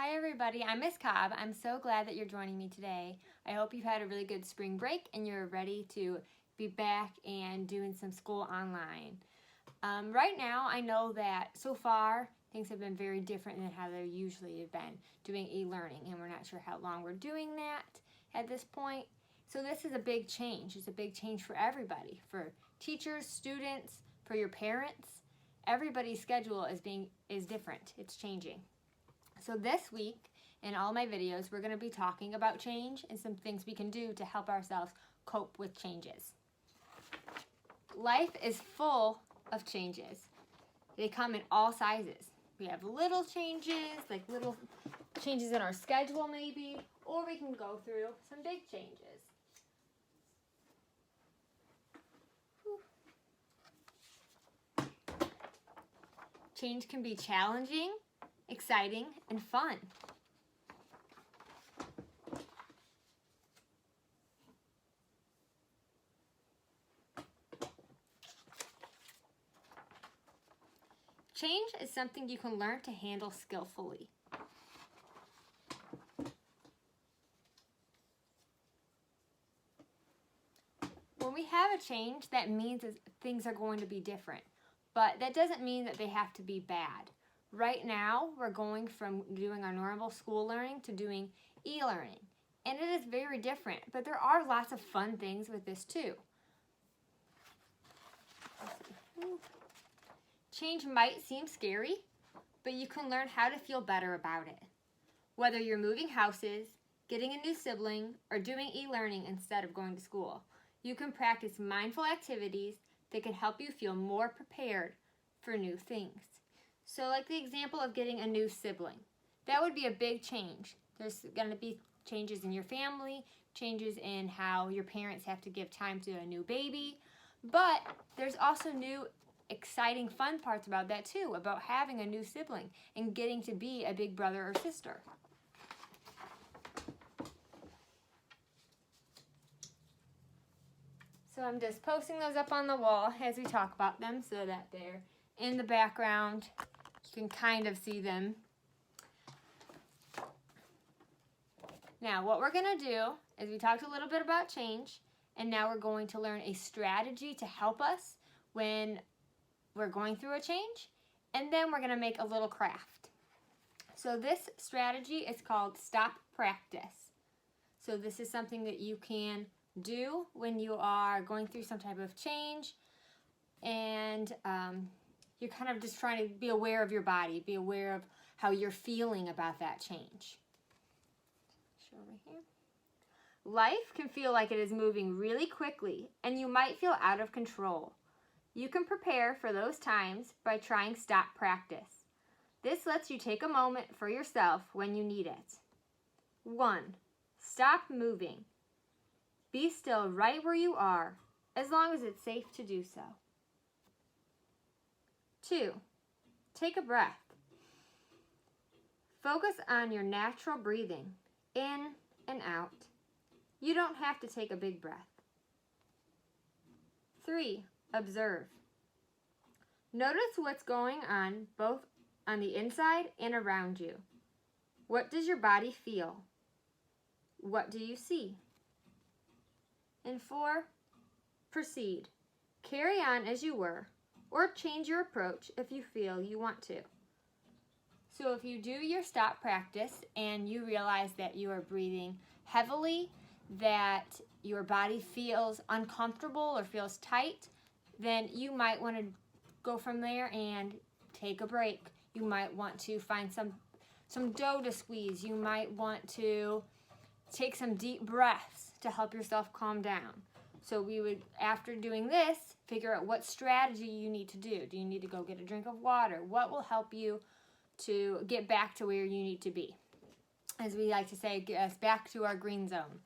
Hi everybody, I'm Miss Cobb. I'm so glad that you're joining me today. I hope you've had a really good spring break and you're ready to be back and doing some school online. Right now, I know that so far things have been very different than how they usually have been doing e-learning, and we're not sure how long we're doing that at this point. So this is a big change. It's a big change for everybody, for teachers, students, for your parents. Everybody's schedule is different. It's changing. So this week, in all my videos, we're going to be talking about change and some things we can do to help ourselves cope with changes. Life is full of changes. They come in all sizes. We have little changes, like little changes in our schedule maybe, or we can go through some big changes. Change can be challenging, exciting, and fun. Change is something you can learn to handle skillfully. When we have a change, that means that things are going to be different, but that doesn't mean that they have to be bad. Right now, we're going from doing our normal school learning to doing e-learning, and it is very different, but there are lots of fun things with this too. Change might seem scary, but you can learn how to feel better about it. Whether you're moving houses, getting a new sibling, or doing e-learning instead of going to school, you can practice mindful activities that can help you feel more prepared for new things. So like the example of getting a new sibling, that would be a big change. There's going to be changes in your family, changes in how your parents have to give time to a new baby, but there's also new exciting fun parts about that too, about having a new sibling and getting to be a big brother or sister. So I'm just posting those up on the wall as we talk about them so that they're in the background. You can kind of see them. Now what we're going to do is we talked a little bit about change, and now we're going to learn a strategy to help us when we're going through a change, and then we're going to make a little craft. So this strategy is called stop practice. So this is something that you can do when you are going through some type of change, and you're kind of just trying to be aware of your body, be aware of how you're feeling about that change. Show over here. Life can feel like it is moving really quickly, and you might feel out of control. You can prepare for those times by trying stop practice. This lets you take a moment for yourself when you need it. 1. Stop moving. Be still right where you are, as long as it's safe to do so. 2. Take a breath. Focus on your natural breathing, in and out. You don't have to take a big breath. 3. Observe. Notice what's going on both on the inside and around you. What does your body feel? What do you see? And 4. Proceed. Carry on as you were, or change your approach if you feel you want to. So if you do your stop practice and you realize that you are breathing heavily, that your body feels uncomfortable or feels tight, then you might want to go from there and take a break. You might want to find some dough to squeeze. You might want to take some deep breaths to help yourself calm down. So we would, after doing this, figure out what strategy you need to do. Do you need to go get a drink of water? What will help you to get back to where you need to be? As we like to say, get us back to our green zone.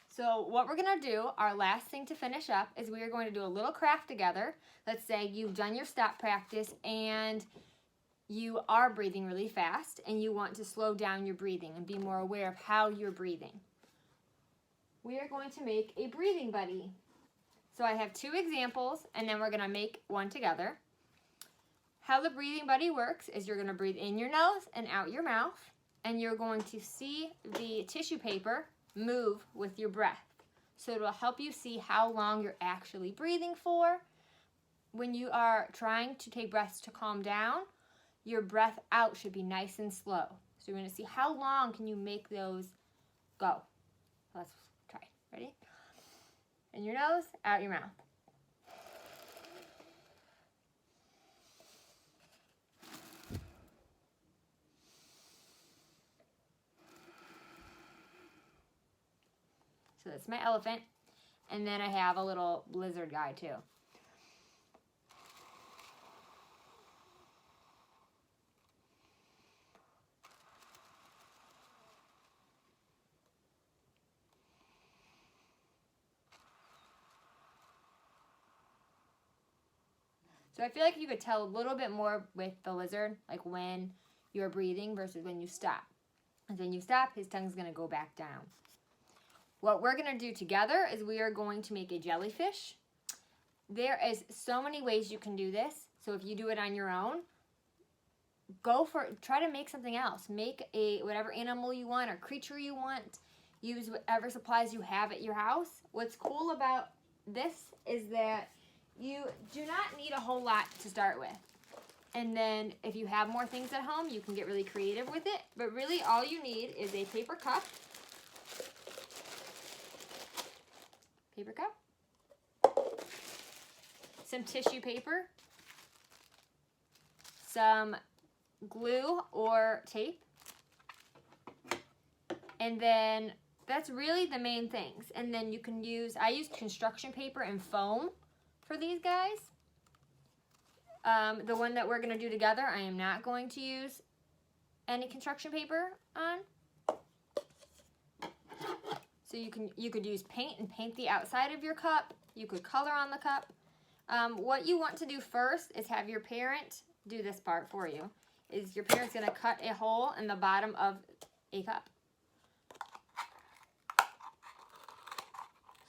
So what we're going to do, our last thing to finish up, is we are going to do a little craft together. Let's say you've done your stop practice and you are breathing really fast and you want to slow down your breathing and be more aware of how you're breathing. We are going to make a breathing buddy. So I have 2 examples, and then we're going to make one together. How the Breathing Buddy works is you're going to breathe in your nose and out your mouth, and you're going to see the tissue paper move with your breath. So it will help you see how long you're actually breathing for. When you are trying to take breaths to calm down, your breath out should be nice and slow. So you're going to see how long can you make those go. Let's try. Ready? In your nose, out your mouth. So that's my elephant. And then I have a little lizard guy too. So I feel like you could tell a little bit more with the lizard, like when you're breathing versus when you stop. And when you stop, his tongue's going to go back down. What we're going to do together is we are going to make a jellyfish. There is so many ways you can do this. So if you do it on your own, try to make something else. Make whatever animal you want or creature you want. Use whatever supplies you have at your house. What's cool about this is that you do not need a whole lot to start with. And then if you have more things at home, you can get really creative with it. But really all you need is a paper cup. Some tissue paper, some glue or tape, and then that's really the main things. And then you can I use construction paper and foam for these guys. The one that we're going to do together, I am not going to use any construction paper on. So you could use paint and paint the outside of your cup. You could color on the cup. What you want to do first is have your parent do this part for you. Is your parent's going to cut a hole in the bottom of a cup.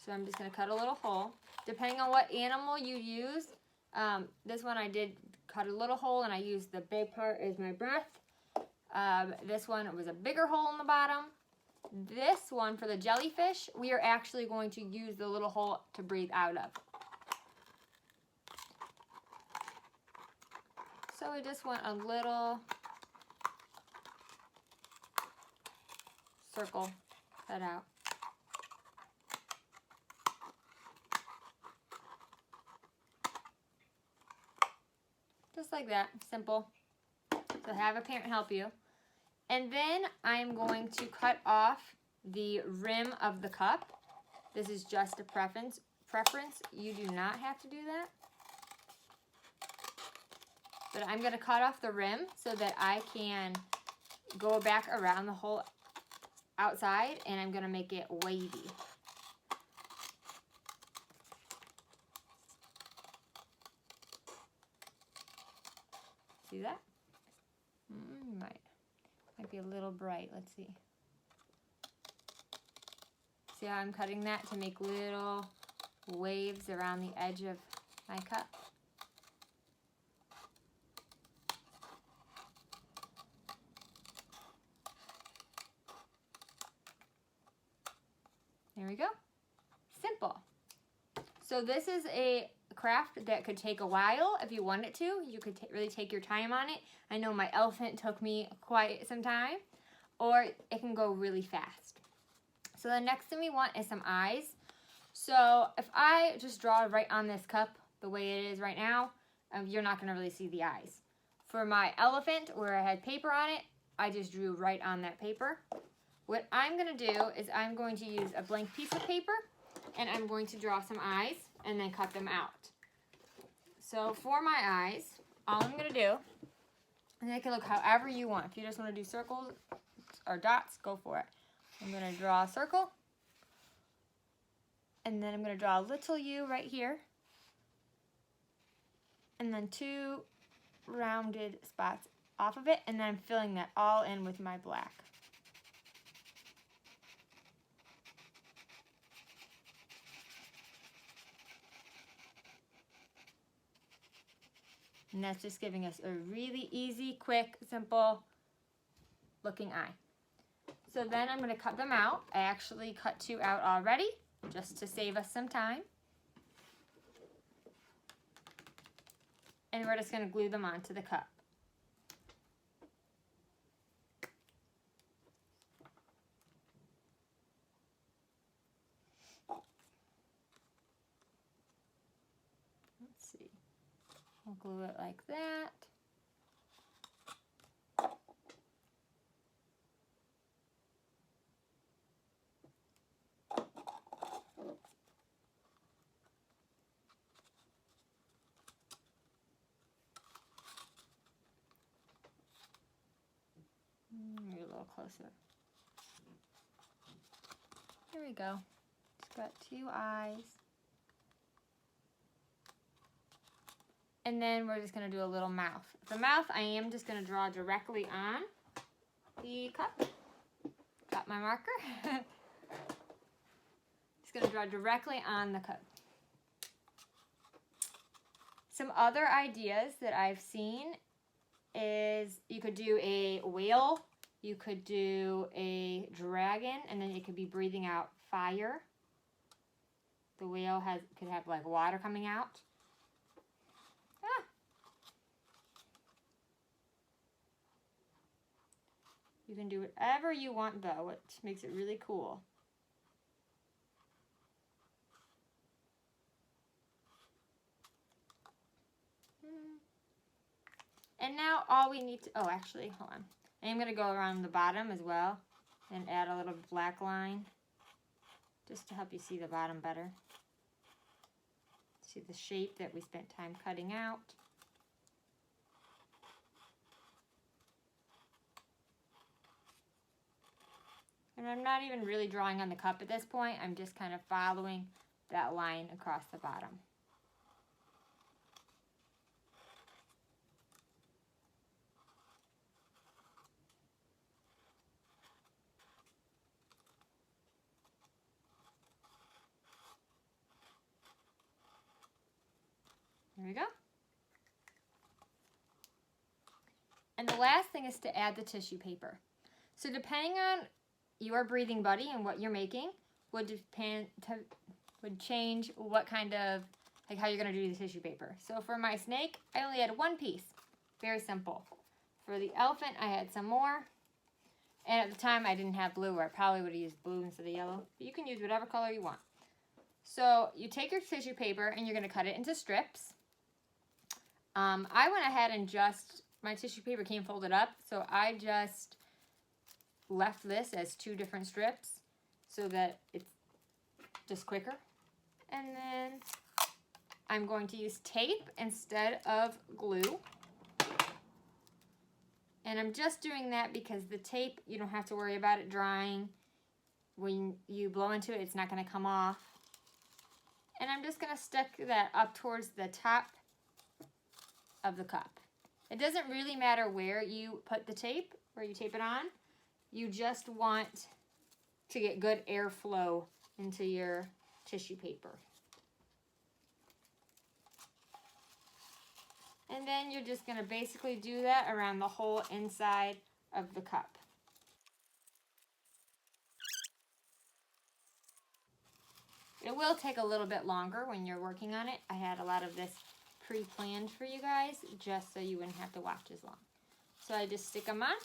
So I'm just going to cut a little hole. Depending on what animal you use, this one I did cut a little hole and I used the big part as my breath. This one, it was a bigger hole in the bottom. This one, for the jellyfish, we are actually going to use the little hole to breathe out of. So we just want a little circle cut out. Just like that, simple. So have a parent help you. And then I'm going to cut off the rim of the cup. This is just a preference. You do not have to do that. But I'm going to cut off the rim so that I can go back around the whole outside, and I'm going to make it wavy. See that? Might be a little bright. Let's see. See how I'm cutting that to make little waves around the edge of my cup? There we go. Simple. So this is a craft that could take a while if you wanted to. You could really take your time on it. I know my elephant took me quite some time, or it can go really fast. So the next thing we want is some eyes. So if I just draw right on this cup the way it is right now, you're not going to really see the eyes. For my elephant, where I had paper on it, I just drew right on that paper. What I'm going to do is I'm going to use a blank piece of paper, and I'm going to draw some eyes and then cut them out. So for my eyes, all I'm going to do, and they can look however you want. If you just want to do circles or dots, go for it. I'm going to draw a circle, and then I'm going to draw a little U right here, and then 2 rounded spots off of it, and then I'm filling that all in with my black. And that's just giving us a really easy, quick, simple looking eye. So then I'm going to cut them out. I actually cut 2 out already, just to save us some time. And we're just going to glue them onto the cup. Let's see. We'll glue it like that. Maybe a little closer. There we go. It's got 2 eyes. And then we're just going to do a little mouth. The mouth I am just going to draw directly on the cup. Got my marker. Just going to draw directly on the cup. Some other ideas that I've seen is you could do a whale, you could do a dragon, and then it could be breathing out fire. The whale could have like water coming out. You can do whatever you want though, which makes it really cool. And now all we need to, oh actually, hold on. I'm going to go around the bottom as well and add a little black line just to help you see the bottom better. See the shape that we spent time cutting out. And I'm not even really drawing on the cup at this point. I'm just kind of following that line across the bottom. There we go. And the last thing is to add the tissue paper. So depending on your breathing buddy and what you're making would change what kind of, like how you're going to do the tissue paper. So for my snake, I only had 1 piece. Very simple. For the elephant, I had some more. And at the time, I didn't have blue, or I probably would have used blue instead of yellow. But you can use whatever color you want. So you take your tissue paper and you're going to cut it into strips. I went ahead and my tissue paper came folded up, so I just left this as 2 different strips so that it's just quicker. And then I'm going to use tape instead of glue. And I'm just doing that because the tape, you don't have to worry about it drying. When you blow into it, it's not going to come off. And I'm just going to stick that up towards the top of the cup. It doesn't really matter where you put the tape, where you tape it on. You just want to get good airflow into your tissue paper. And then you're just going to basically do that around the whole inside of the cup. It will take a little bit longer when you're working on it. I had a lot of this pre-planned for you guys just so you wouldn't have to watch as long. So I just stick them on.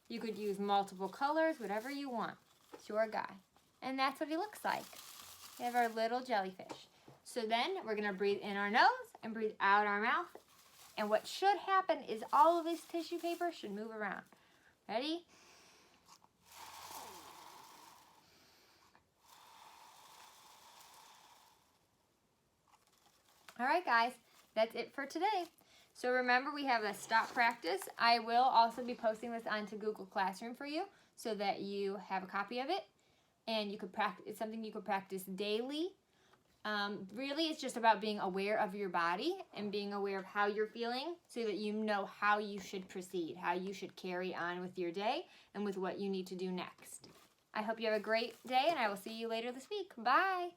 You could use multiple colors, whatever you want. It's your guy. And that's what he looks like. We have our little jellyfish. So then we're going to breathe in our nose and breathe out our mouth. And what should happen is all of this tissue paper should move around. Ready? All right, guys, that's it for today. So remember, we have a stop practice. I will also be posting this onto Google Classroom for you so that you have a copy of it. And you could practice. It's something you could practice daily. Really, it's just about being aware of your body and being aware of how you're feeling so that you know how you should proceed, how you should carry on with your day and with what you need to do next. I hope you have a great day, and I will see you later this week. Bye!